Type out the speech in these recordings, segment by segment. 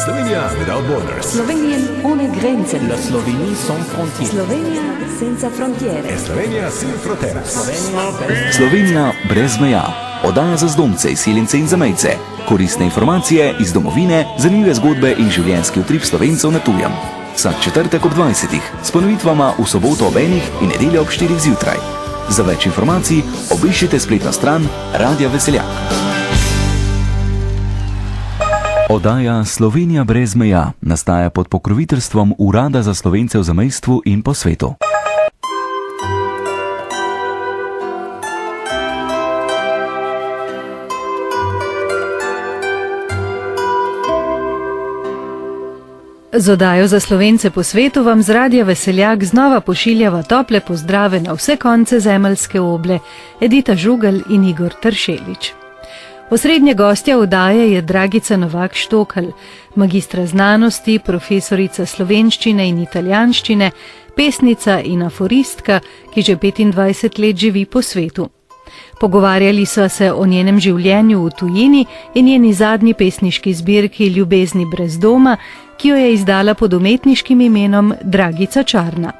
Slovenija without borders. Slovenien ohne Grenzen. La Slovénie sans frontières. Slovenija senza frontiere. Slovenija sin fronteras. Slovenija brez meja. Oddaja za zdomce, izseljence in zamejce. Koristne informacije iz domovine, zanimive zgodbe in življenjski utrip Slovencev na tujem. Vsak četrtek ob 20. s ponovitvama v soboto ob 1 in nedeljo ob 4 zjutraj. Za več informacij obiščite spletno stran Radia Veseljak. Oddaja Slovenija brez meja nastaja pod pokroviteljstvom Urada za Slovence v zamejstvu in po svetu. Z oddajo za Slovence po svetu vam z Radia Veseljak znova pošiljava tople pozdrave na vse konce zemeljske oble, Edita Žugelj in Igor Tršelič. Osrednja gostja oddaje je Dragica Novak-Štokl, magistra znanosti, profesorica slovenščine in italijanščine, pesnica in aforistka, ki že 25 let živi po svetu. Pogovarjali so se o njenem življenju v tujini in njeni zadnji pesniški zbirki Ljubezni brez doma, ki jo je izdala pod umetniškim imenom Dragica Čarna.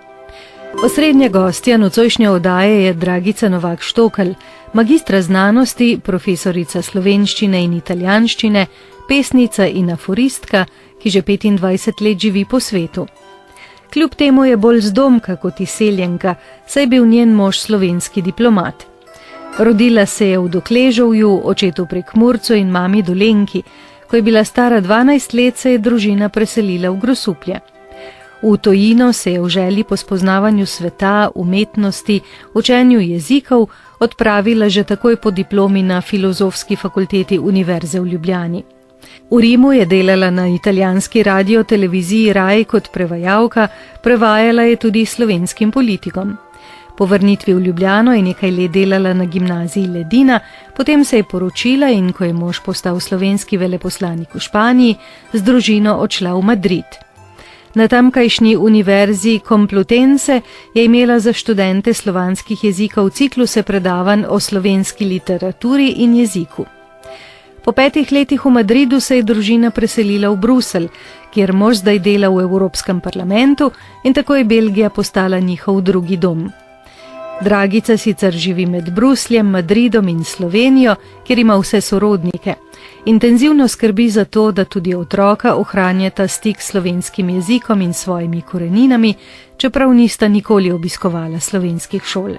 Osrednja gostja nocojšnje oddaje je Dragica Novak-Štokl, magistra znanosti, profesorica slovenščine in italijanščine, pesnica in aforistka, ki že 25 let živi po svetu. Kljub temu je bolj zdomka kot izseljenka, saj je bil njen mož slovenski diplomat. Rodila se je v Dokležovju, očetu Prekmurcu in mami Dolenki. Ko je bila stara 12 let, se je družina preselila v Grosuplje. V tujino se je v želji po spoznavanju sveta, umetnosti, učenju jezikov odpravila že takoj po diplomi na Filozofski fakulteti Univerze v Ljubljani. V Rimu je delala na italijanski radio-televiziji Rai kot prevajalka, prevajala je tudi slovenskim politikom. Po vrnitvi v Ljubljano je nekaj let delala na gimnaziji Ledina, potem se je poročila in ko je mož postal slovenski veleposlanik v Španiji, z družino odšla v Madrid. Na tamkajšnji univerzi Complutense je imela za študente slovanskih jezikov cikluse predavanj o slovenski literaturi in jeziku. Po 5 letih v Madridu se je družina preselila v Bruselj, kjer mož zdaj dela v Evropskem parlamentu in tako je Belgija postala njihov drugi dom. Dragica sicer živi med Brusljem, Madridom in Slovenijo, kjer ima vse sorodnike. Intenzivno skrbi za to, da tudi otroka ohranjata stik s slovenskim jezikom in svojimi koreninami, čeprav nista nikoli obiskovala slovenskih šol.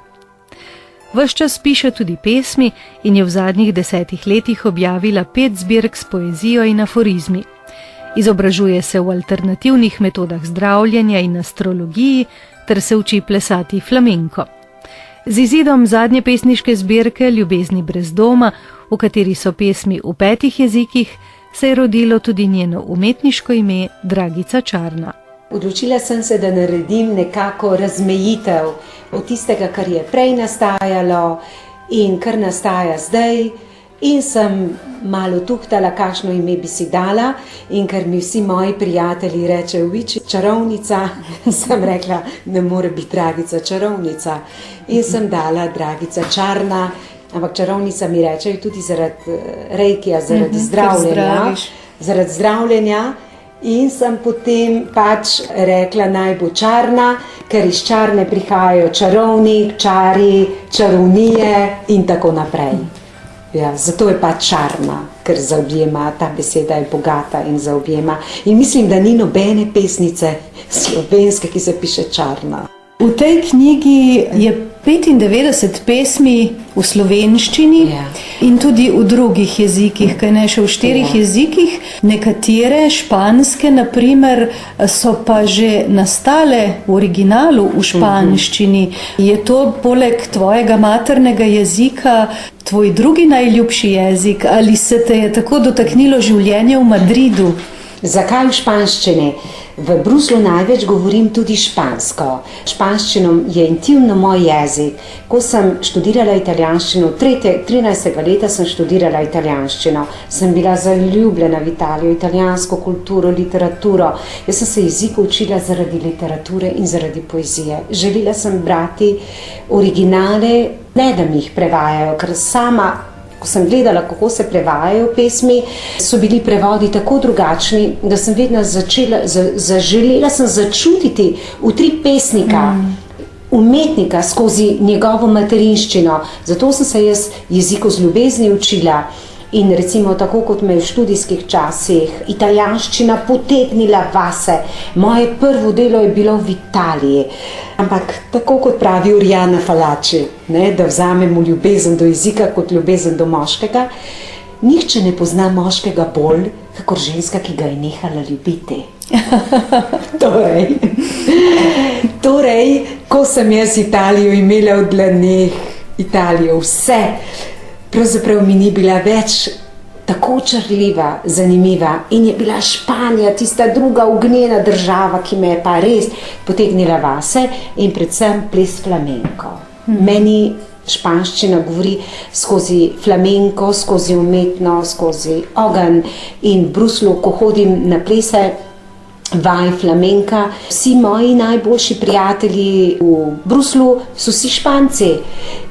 Ves čas piše tudi pesmi in je v zadnjih 10 letih objavila 5 zbirk s poezijo in aforizmi. Izobražuje se v alternativnih metodah zdravljenja in astrologiji ter se uči plesati flamenko. Z izidom zadnje pesniške zbirke Ljubezni brez doma, v kateri so pesmi v 5 jezikih, se je rodilo tudi njeno umetniško ime Dragica Čarna. Odločila sem se, da naredim nekako razmejitev od tistega, kar je prej nastajalo in kar nastaja zdaj, in sem malo tuhtala, kakšno ime bi si dala, in ker mi vsi moji prijatelji rečejo, viči čarovnica, sem rekla, ne more biti Dragica čarovnica. In sem dala Dragica Čarna, ampak čarovnica mi rečejo tudi zaradi rejkija, zaradi zdravljenja. In sem potem pač rekla, naj bo Čarna, ker iz Čarne prihajajo čarovnik, čari, čarovnije in tako naprej. Ja, zato je pa Čarna, ker zaobjema, ta beseda je bogata in zaobjema. In mislim, da ni nobene pesnice slovenske, ki se piše Čarna. V tej knjigi je 95 pesmi v slovenščini in tudi v drugih jezikih, kaj ne še v 4 jezikih. Nekatere španske, naprimer, so pa že nastale v originalu v španščini. Je to poleg tvojega maternega jezika tvoj drugi najljubši jezik ali se te je tako dotaknilo življenje v Madridu? Zakaj v španščini? V Bruslu največ govorim tudi špansko. Španščino je intimno moj jezik. Ko sem študirala italijanščino, 13. leta sem študirala italijanščino, sem bila zaljubljena v Italijo, italijansko kulturo, literaturo. Jaz sem se jeziku učila zaradi literature in zaradi poezije. Želela sem brati originale, ne da mi jih prevajajo, ker sama, ko Ko sem gledala, kako se prevajajo pesmi, so bili prevodi tako drugačni, da sem vedno zaželela sem začutiti utrip pesnika, umetnika skozi njegovo materinščino. Zato sem se jaz jeziku z ljubezni učila. In recimo tako, kot me v študijskih časih italijanščina potegnila vase. Moje prvo delo je bilo v Italiji. Ampak tako kot pravi Oriana Fallaci, da vzamemo ljubezen do jezika kot ljubezen do moškega, nihče ne pozna moškega bolj, kakor ženska, ki ga je nehala ljubiti. Torej, ko sem jaz Italijo imela v dlaneh, Italijo vse, pravzaprav mi ni bila več tako očarljiva, zanimiva in je bila Španija tista druga ognjena država, ki me je pa res potegnila vase in predvsem ples flamenko. Meni španščina govori skozi flamenko, skozi umetnost, skozi ogenj in v Bruslu, ko hodim na plese, vaj flamenka, vsi moji najboljši prijatelji v Bruslu so vsi Španci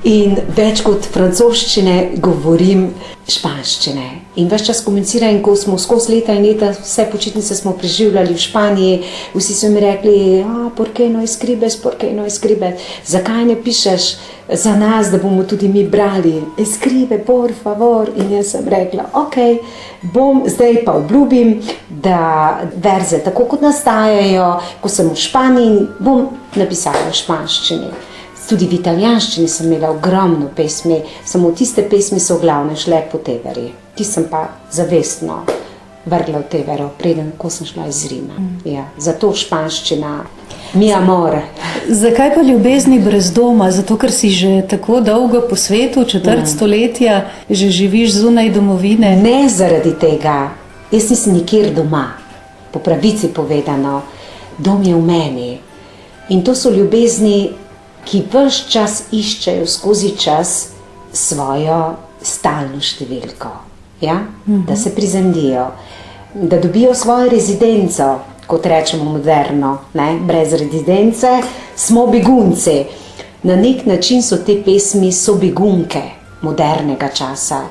in več kot francoščine govorim španščine. In ves čas komunicira in ko smo skozi leta in leta, vse počitnice smo preživljali v Španiji, vsi so mi rekli, por qué no escribes, zakaj ne pišeš za nas, da bomo tudi mi brali, escribe, por favor. In jaz sem rekla, ok, bom zdaj pa obljubim, da verze tako kot nastajajo, ko sem v Španiji, bom napisala v španščini. Tudi v italijanščini sem imela ogromno pesmi, samo tiste pesmi so v glavne šle po Teveri. Ti sem pa zavestno vrgla v Tevero, preden ko sem šla iz Rima. Ja, zato španščina, mi amor. Zakaj pa ljubezni brez doma? Zato, ker si že tako dolgo po svetu, četrt stoletja, že živiš zunaj domovine? Ne zaradi tega. Jaz nisem nikjer doma. Po pravici povedano, dom je v meni. In to so ljubezni, ki ves čas iščejo skozi čas svojo stalno številko. Ja? Da se prizemljijo, da dobijo svojo rezidenco, kot rečemo moderno, brez rezidence smo begunci. Na nek način so te pesmi so begunke modernega časa.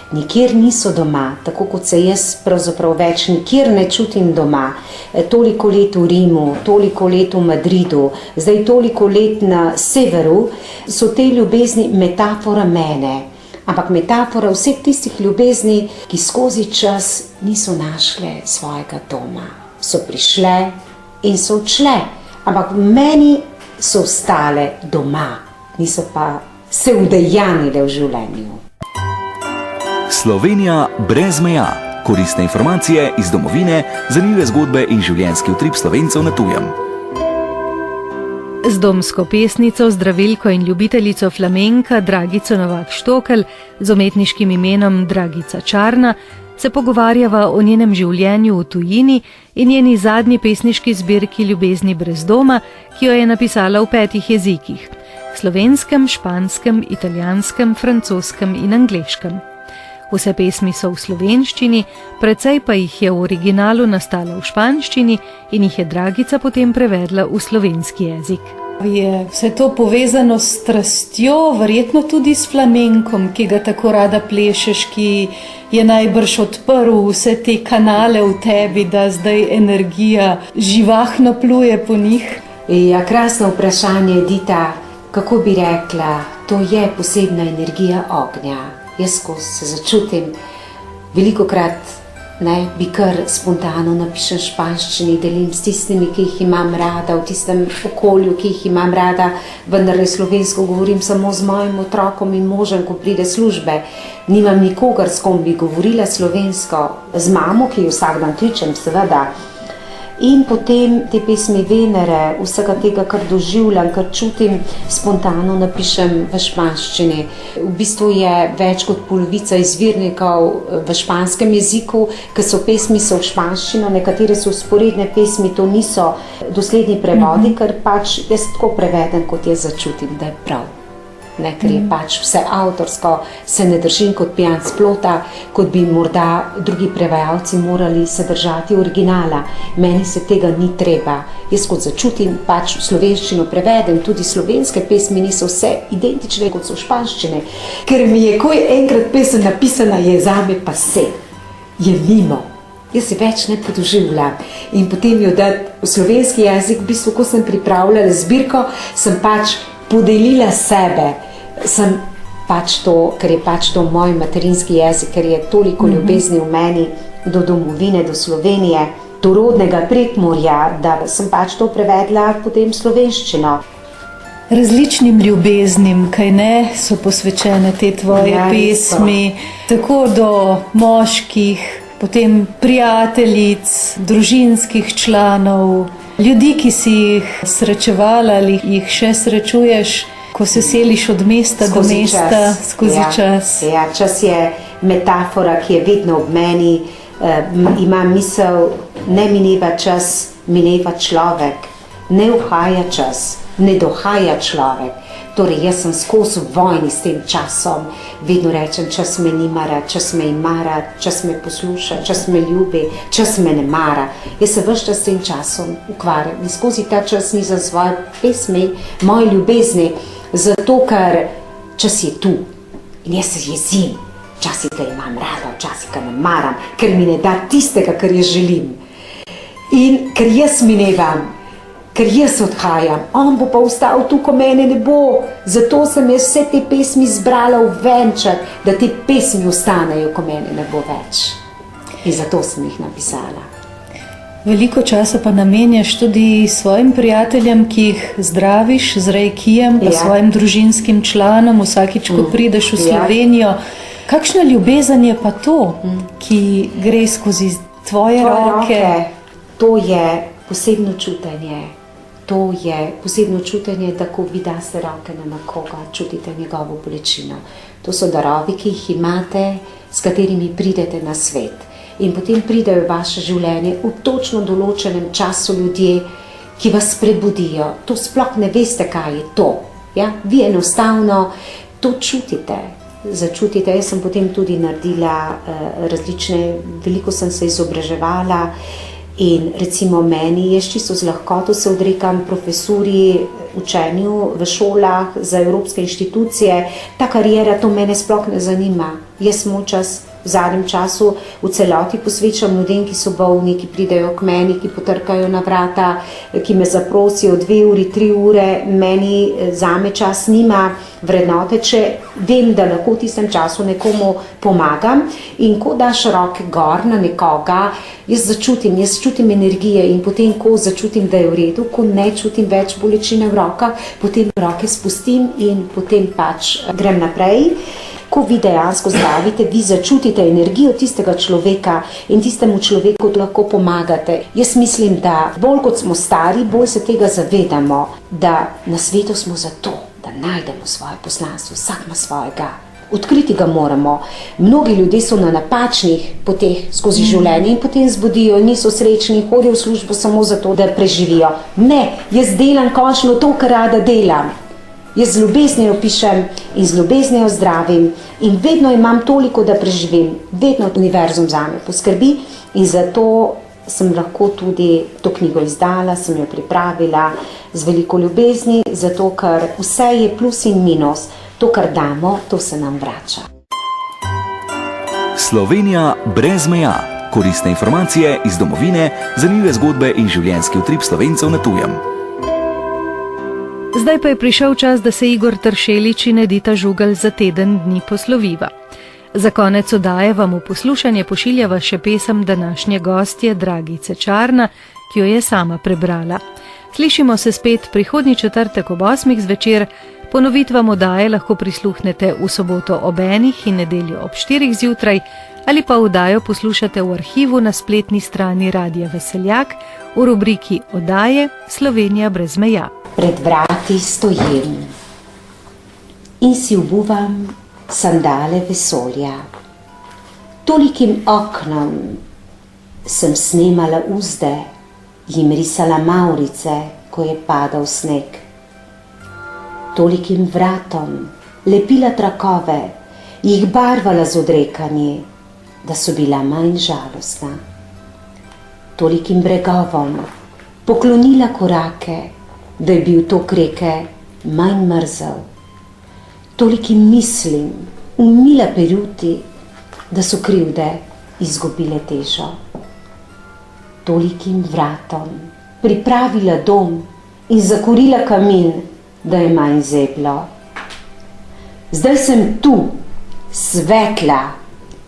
Nikjer niso doma, tako kot se jaz pravzaprav več nikjer ne čutim doma. Toliko let v Rimu, toliko let v Madridu, zdaj toliko let na severu, so te ljubezni metafora mene. Ampak metafora vseh tistih ljubezni, ki skozi čas niso našle svojega doma. So prišle in so odšle, ampak v meni so ostale doma, niso pa se udejanile v življenju. Slovenija brez meja. Koristne informacije iz domovine, zanimive zgodbe in življenjski utrip Slovencev na tujem. Z domsko pesnico, zdravilko in ljubiteljico flamenka Dragico Novak Štokelj z umetniškim imenom Dragica Čarna se pogovarjava o njenem življenju v tujini in njeni zadnji pesniški zbirki Ljubezni brez doma, ki jo je napisala v 5 jezikih: slovenskem, španskem, italijanskem, francoskem in angleškem. Vse pesmi so v slovenščini, precej pa jih je v originalu nastalo v španščini in jih je Dragica potem prevedla v slovenski jezik. Je vse to povezano s strastjo, verjetno tudi s flamenkom, ki ga tako rada plešeš, ki je najbrž odprl vse te kanale v tebi, da zdaj energija živahno pluje po njih? Ja, krasno vprašanje, Dita. Kako bi rekla, to je posebna energija ognja. Jaz, ko se začutim, velikokrat bi kar spontano napišem španščini, delim s tistimi, ki jih imam rada, v tistem okolju, ki jih imam rada, vendar slovensko govorim samo z mojim otrokom in možem, ko pride službe. Nimam nikogar, s kom bi govorila slovensko, z mamo, ki jo vsak dan kličem, seveda. In potem te pesmi Venere, vsega tega, kar doživljam, kar čutim, spontano napišem v španščini. V bistvu je več kot polovica izvirnikov v španskem jeziku, ker so pesmi v španščino, nekatere so vzporedne pesmi, to niso dosledni prevodi, ker pač jaz tako prevedem, kot jaz začutim, da je prav. ne, ker je pač vse avtorsko, se ne držim kot pijan s plota, kot bi morda drugi prevajalci morali se držati originala. Meni se tega ni treba. Jaz kot začutim, pač v slovenščino prevedem, tudi slovenske pesmi niso vse identične kot so v španščine, ker mi je, ko je enkrat pesem napisana, je zame pa se, je mimo. Jaz se več ne podoživljam in potem jo dati v slovenski jezik, v bistvu, ko sem pripravljala zbirko, sem pač podelila sebe, sem pač to, ker je pač to moj materinski jezik, ker je toliko ljubezni v meni do domovine, do Slovenije, do rodnega Prekmurja, da sem pač to prevedla potem slovenščino. Različnim ljubeznim, kaj ne, so posvečene te tvoje pesmi, tako do moških, potem prijateljic, družinskih članov, ljudi, ki si jih srečevala ali jih še srečuješ, ko se seliš od mesta do mesta, skozi čas. Ja, čas je metafora, ki je vedno ob meni, ima misel, ne mineva čas, mineva človek, ne uhaja čas, ne dohaja človek. Torej, jaz sem skozi vojni s tem časom, vedno rečem, čas me ni mara, čas me mara, čas me posluša, čas me ljubi, čas me ne mara. Jaz se ves čas s tem časom ukvarjam in skozi ta čas ni za svoje pesmi, moje ljubezni, zato ker čas je tu in jaz se jezim. Včasih ga imam rada, včasih ga ne maram, ker mi ne da tistega, kar jaz želim. In ker jaz minevam, ker jaz odhajam, on bo pa ostal tu, ko mene ne bo. Zato sem jaz vse te pesmi zbrala v venček, da te pesmi ostanejo, ko mene ne bo več. In zato sem jih napisala. Veliko časa pa namenjaš tudi svojim prijateljem, ki jih zdraviš z reikijem, pa svojim družinskim članom, vsakič, ko prideš v Slovenijo. Kakšna ljubezen je pa to, ki gre skozi tvoje roke? To je posebno čutenje. To je posebno čutenje, da ko vi daste roke na nekoga, čutite njegovo bolečino. To so darovi, ki jih imate, s katerimi pridete na svet. In potem pridejo v vaše življenje v točno določenem času ljudje, ki vas prebudijo. To sploh ne veste, kaj je to. Ja? Vi enostavno to čutite. Začutite. Jaz sem potem tudi naredila veliko sem se izobraževala. In recimo meni, jaz čisto z lahkoto se odrekam profesuri, učenju v šolah za evropske inštitucije. Ta karijera, to mene sploh ne zanima. Jaz moj čas v zadnjem času v celoti posvečam ljudem, ki so bolni, ki pridejo k meni, ki potrkajo na vrata, ki me zaprosijo 2 uri, 3 ure. Meni zame čas nima vrednote, če vem, da lahko v tistem času nekomu pomagam. In ko daš roke gor na nekoga, jaz čutim energije in potem, ko začutim, da je v redu, ko ne čutim več bolečine v rokah, potem roke spustim in potem pač grem naprej. Ko vi dejansko zdravite, vi začutite energijo tistega človeka in tistemu človeku lahko pomagate. Jaz mislim, da bolj kot smo stari, bolj se tega zavedamo, da na svetu smo zato, da najdemo svoje poslanstvo, vsak ima svojega. Odkriti ga moramo. Mnogi ljudje so na napačnih poteh skozi življenje in potem zbudijo, niso srečni, hodijo v službo samo zato, da preživijo. Ne, jaz delam končno to, kar rada delam. Jaz z ljubeznijo pišem in z ljubeznijo zdravim in vedno imam toliko, da preživim. Vedno univerzum zame poskrbi in zato sem lahko tudi to knjigo izdala, sem jo pripravila z veliko ljubezni, zato ker vse je plus in minus. To, kar damo, to se nam vrača. Slovenija brez meja. Koristne informacije iz domovine, zanimive zgodbe in življenjski utrip Slovencev na tujem. Zdaj pa je prišel čas, da se Igor Tršelič in Edita Žugelj za teden dni posloviva. Za konec oddaje vam v poslušanje pošiljava še pesem današnje gostje Dragice Čarna, ki jo je sama prebrala. Slišimo se spet prihodnji četrtek ob 8. zvečer, ponovitvam oddaje lahko prisluhnete v soboto ob 1. in nedeljo ob 4. zjutraj ali pa oddajo poslušate v arhivu na spletni strani Radia Veseljak v rubriki Oddaje Slovenija brez meja. Pred vrati stojim in si obuvam sandale vesolja. Tolikim oknom sem snemala uzde, jim risala mavrice, ko je padal sneg. Tolikim vratom lepila trakove, jih barvala z odrekanji, da so bila manj žalostna. Tolikim bregovom poklonila korake, da je bil tok reke manj mrzel. Tolikim mislim umila peruti, da so krivde izgubile težo. Tolikim vratom pripravila dom in zakurila kamin, da je manj zeblo. Zdaj sem tu, svetla,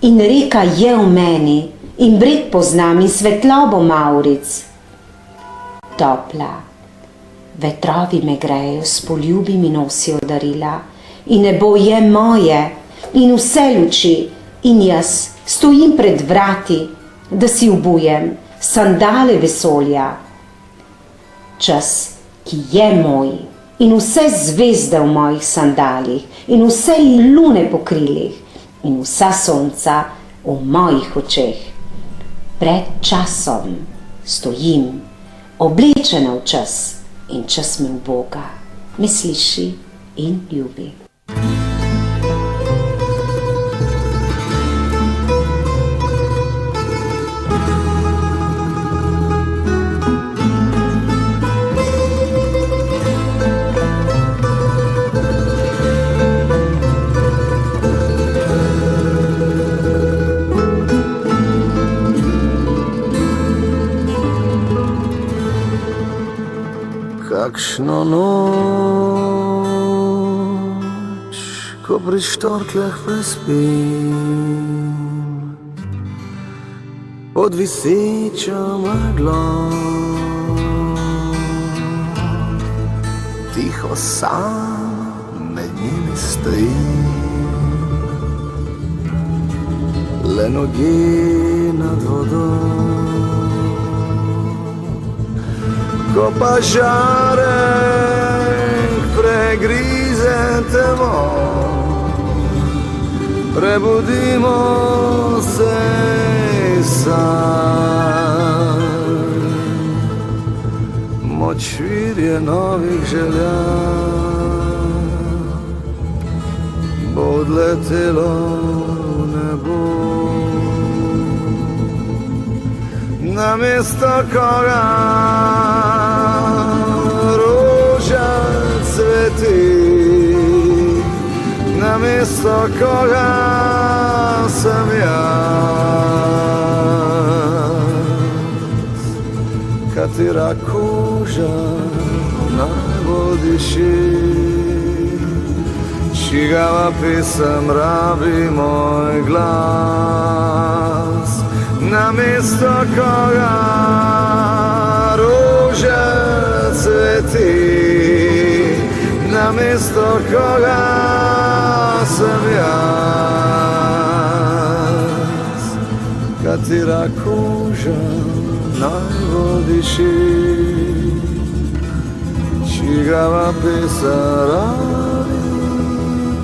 in reka je v meni, in breg poznam, in svetlobo mavric. Topla, vetrovi me grejo, s poljubi mi nosijo darila, in nebo je moje, in vse luči, in jaz stojim pred vrati, da si obujem sandale vesolja. Čas, ki je moj, in vse zvezde v mojih sandalih, in vse lune po krilih, in vsa sonca v mojih očeh. Pred časom stojim, oblečena v čas, in čas me uboga, me sliši in ljubi. Kakšno noč, ko pri štorkljah prespim, pod visečo meglo, tiho sam med njimi stojim, le noge nad vodom. Ko pa žarek pregrize temo, prebudimo se sanj. Močvirje novih želja bo odletelo v nebo. Namesto koga roža cveti, namesto koga sem jaz. Katera koža najbolj diši, čigava pesem rabi moj glas. Namesto koga roža cveti, namesto koga sem jaz. Katera koža najbolj diši, čigava pesem rabi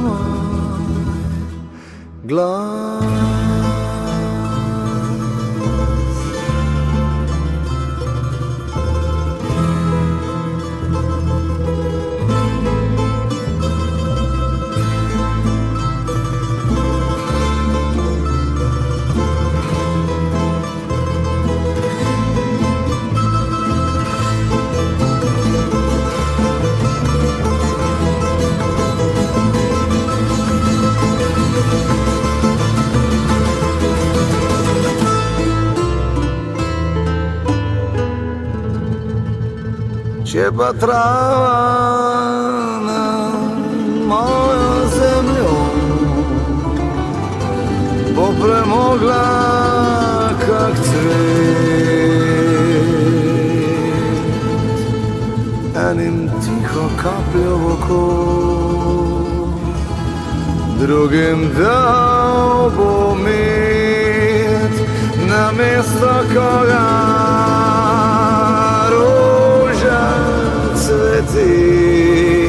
moj glas. Če pa trava na mojo zemljo bo premogla kak cvet, enim tiho kapljo v oko, drugim dal bo med, namesto koga cveti,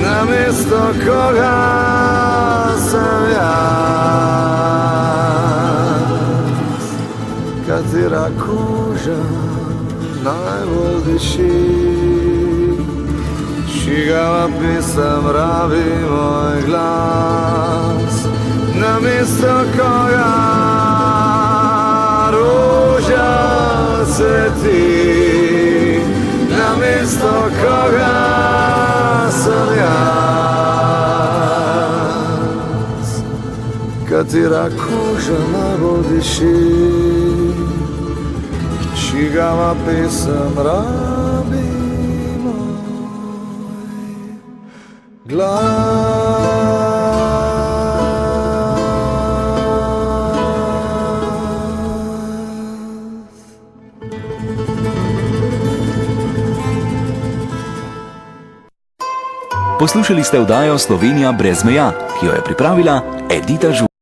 namesto koga sem jaz. Katera koža najbolj diši, čigava pesem rabi moj glas, namesto koga roža cveti, namesto koga sem jaz, katera koža najbolj diši, čigava pesem rabi Poslušali ste oddajo Slovenija brez meja, ki jo je pripravila Edita Žugalj.